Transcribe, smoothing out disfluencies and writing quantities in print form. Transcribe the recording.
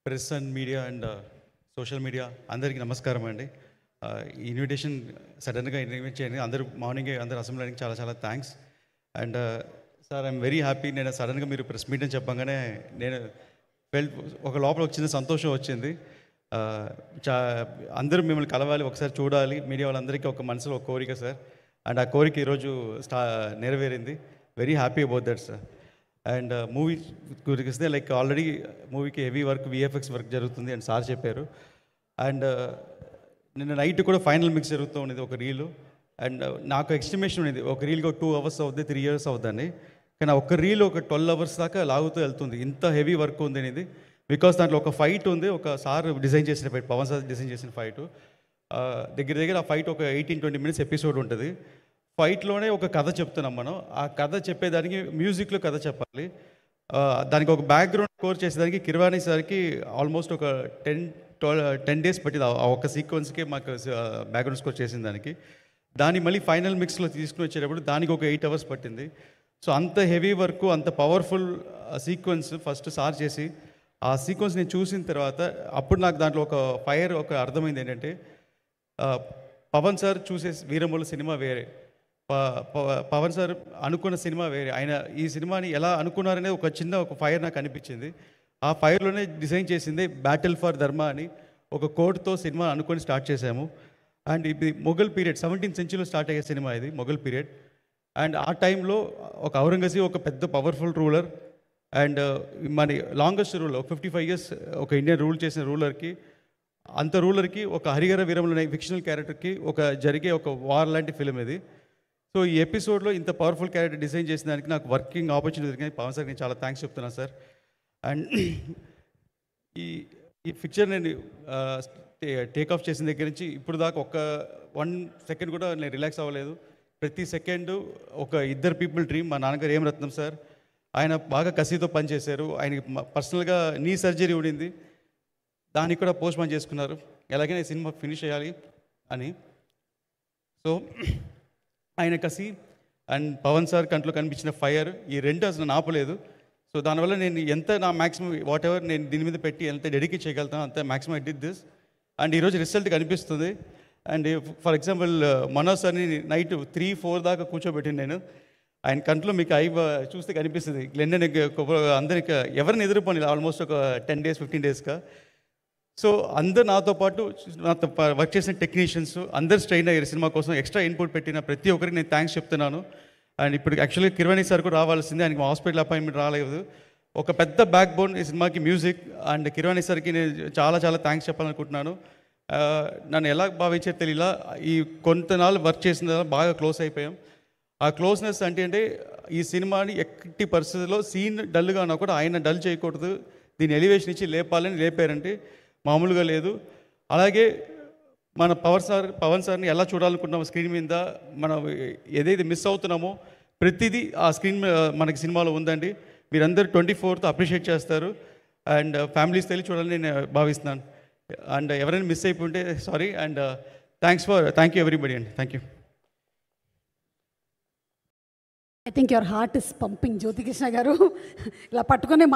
Press and media and social media అందరికీ నమస్కారం అండి. ఈ ఇన్విటేషన్ సడన్గా ఇన్వైట్ చేయండి. అందరూ మార్నింగే అందరు అసెంబ్లీ అయ్యానికి చాలా చాలా thanks. And sir I'm very happy. నేను సడన్గా మీరు ప్రెస్ మీట్ అని చెప్పగానే నేను ఒక లోపల ఒక చిన్న సంతోషం వచ్చింది. అందరూ మిమ్మల్ని కలవాలి, ఒకసారి చూడాలి, మీడియా వాళ్ళందరికీ ఒక మనసులో ఒక కోరిక సార్. అండ్ ఆ కోరిక ఈరోజు నెరవేరింది. Very happy about that sir. And movie గురించి వస్తే లైక్ ఆల్రెడీ మూవీకి హెవీ వర్క్, విఎఫ్ఎక్స్ వర్క్ జరుగుతుంది అని సార్ చెప్పారు. అండ్ నిన్న నైట్ కూడా ఫైనల్ మిక్స్ జరుగుతూ ఉండేది ఒక రీలు. అండ్ నాకు ఎస్టిమేషన్ ఉండేది ఒక రీల్కి ఒక 2 hours అవుద్ది, 3 years అవుద్దని. కానీ ఒక రీల్ ఒక 12 hours దాకా లాగుతూ వెళ్తుంది. ఇంత హెవీ వర్క్ ఉంది అనేది. బికాస్ దాంట్లో ఒక ఫైట్ ఉంది, ఒక సార్ డిజైన్ చేసిన ఫైట్, పవన్ సార్ డిజైన్ చేసిన ఫైట్. దగ్గర ఆ ఫైట్ ఒక 18-20 minutes ఎపిసోడ్ ఉంటుంది. ఫైట్లోనే ఒక కథ చెప్తున్నాం మనం. ఆ కథ చెప్పేదానికి మ్యూజిక్లో కథ చెప్పాలి. దానికి ఒక బ్యాక్గ్రౌండ్ స్కోర్ చేసేదానికి కిరవాణి సార్కి ఆల్మోస్ట్ ఒక 10 days పట్టింది. ఆ ఒక సీక్వెన్స్కి మాకు బ్యాక్గ్రౌండ్ స్కోర్ చేసిన దానికి. దాన్ని మళ్ళీ ఫైనల్ మిక్స్లో తీసుకుని వచ్చేటప్పుడు దానికి ఒక 8 hours పట్టింది. సో అంత హెవీ వర్క్, అంత పవర్ఫుల్ సీక్వెన్స్ ఫస్ట్ సార్ చేసి, ఆ సీక్వెన్స్ నేను చూసిన తర్వాత అప్పుడు నాకు దాంట్లో ఒక ఫైర్ ఒక అర్థమైంది. ఏంటంటే పవన్ సార్ చూసే వీరమూల సినిమా వేరే, పవన్ సార్ అనుకున్న సినిమా వేరే. ఆయన ఈ సినిమాని ఎలా అనుకున్నారనే ఒక చిన్న ఒక ఫైర్ నాకు అనిపించింది. ఆ ఫైర్లోనే డిజైన్ చేసింది బ్యాటిల్ ఫర్ ధర్మ అని ఒక కోడ్తో సినిమా అనుకొని స్టార్ట్ చేశాము. అండ్ ఇది Mughal period, 17th century start అయ్యే సినిమా ఇది, మొఘల్ పీరియడ్. అండ్ ఆ టైంలో ఒక ఔరంగజేబ్ ఒక పెద్ద పవర్ఫుల్ రూలర్. అండ్ మన లాంగెస్ట్ రూలర్ 55 years ఒక ఇండియన్ రూల్ చేసిన రూలర్కి, అంత రూలర్కి ఒక హరిహర వీరములు అనే ఫిక్షనల్ క్యారెక్టర్కి ఒక జరిగే ఒక వార్ లాంటి ఫిలిం ఇది. సో ఈ ఎపిసోడ్లో ఇంత పవర్ఫుల్ క్యారెక్టర్ డిజైన్ చేసిన దానికి నాకు వర్కింగ్ ఆపర్చునిటీ దొరికింది. పవన్ సార్ నేను చాలా థ్యాంక్స్ చెప్తున్నాను సార్. అండ్ ఈ పిక్చర్ నేను టేక్ ఆఫ్ చేసిన దగ్గర నుంచి ఇప్పుడు దాకా 1 second కూడా నేను రిలాక్స్ అవ్వలేదు. ప్రతి సెకండ్ ఒక ఇద్దరు పీపుల్ డ్రీమ్. మా నాన్నగారు ఏం రత్నం సార్, ఆయన బాగా కసితో పనిచేశారు. ఆయనకి పర్సనల్గా నీ సర్జరీ ఉండింది, దానికి కూడా పోస్ట్పోన్ చేసుకున్నారు. ఎలాగైనా ఈ సినిమా ఫినిష్ చేయాలి అని. సో ఆయన కసి అండ్ పవన్ సార్ కంట్లో కనిపించిన ఫైర్, ఈ రెండు అసలు ఆపలేదు. సో దానివల్ల నేను ఎంత నా మ్యాక్సిమం వాట్ ఎవర్ నేను దీని మీద పెట్టి ఎంత డెడికేట్ చేయగలుగుతాను అంత maximum I did this. And ఈరోజు రిజల్ట్ కనిపిస్తుంది. అండ్ ఫర్ ఎగ్జాంపుల్ మనోజ్ సార్ని నైట్ 3-4 దాకా కూర్చోబెట్టింది నేను. ఆయన కంట్లో మీకు చూస్తే కనిపిస్తుంది. గ్లెండన్ అందరికి ఎవరిని ఎదుర్కొని ఆల్మోస్ట్ ఒక 10 days 15 daysగా. సో అందరు నాతో పాటు నాతో వర్క్ చేసిన టెక్నీషియన్స్ అందరు స్ట్రెయిన్ అయ్యారు సినిమా కోసం. ఎక్స్ట్రా ఇన్పుట్ పెట్టిన ప్రతి ఒక్కరికి నేను థ్యాంక్స్ చెప్తున్నాను. అండ్ ఇప్పుడు యాక్చువల్గా కిరవాణి సార్ కూడా రావాల్సిందే, ఆయనకి హాస్పిటల్ అపాయింట్మెంట్ రాలేదు. ఒక పెద్ద బ్యాక్ బోన్ ఈ సినిమాకి మ్యూజిక్. అండ్ కిరవాణి సార్కి నేను చాలా చాలా థ్యాంక్స్ చెప్పాలనుకుంటున్నాను. నన్ను ఎలా భావించారు తెలియలా, ఈ కొంతనాళ్ళు వర్క్ చేసిన బాగా క్లోజ్ అయిపోయాం. ఆ క్లోజ్నెస్ అంటే ఈ సినిమాని ఎట్టి పరిస్థితుల్లో సీన్ డల్గా ఉన్నా కూడా ఆయన డల్ చేయకూడదు, దీన్ని ఎలివేషన్ ఇచ్చి లేపాలని లేపారంటే మామూలుగా లేదు. అలాగే మన పవన్ సార్ని ఎలా చూడాలనుకుంటున్నామో స్క్రీన్ మీద, మనం ఏదైతే మిస్ అవుతున్నామో ప్రతిదీ ఆ స్క్రీన్ మనకి సినిమాలో ఉందండి. మీరందరూ 24th అప్రిషియేట్ చేస్తారు. అండ్ ఫ్యామిలీస్ తెలిసి చూడాలని నేను భావిస్తున్నాను. అండ్ ఎవరైనా మిస్ అయిపోతే sorry. And thank you everybody అండి. Thank you. I think your heart is pumping, Jyotikishna garu. ఇలా పట్టుకునే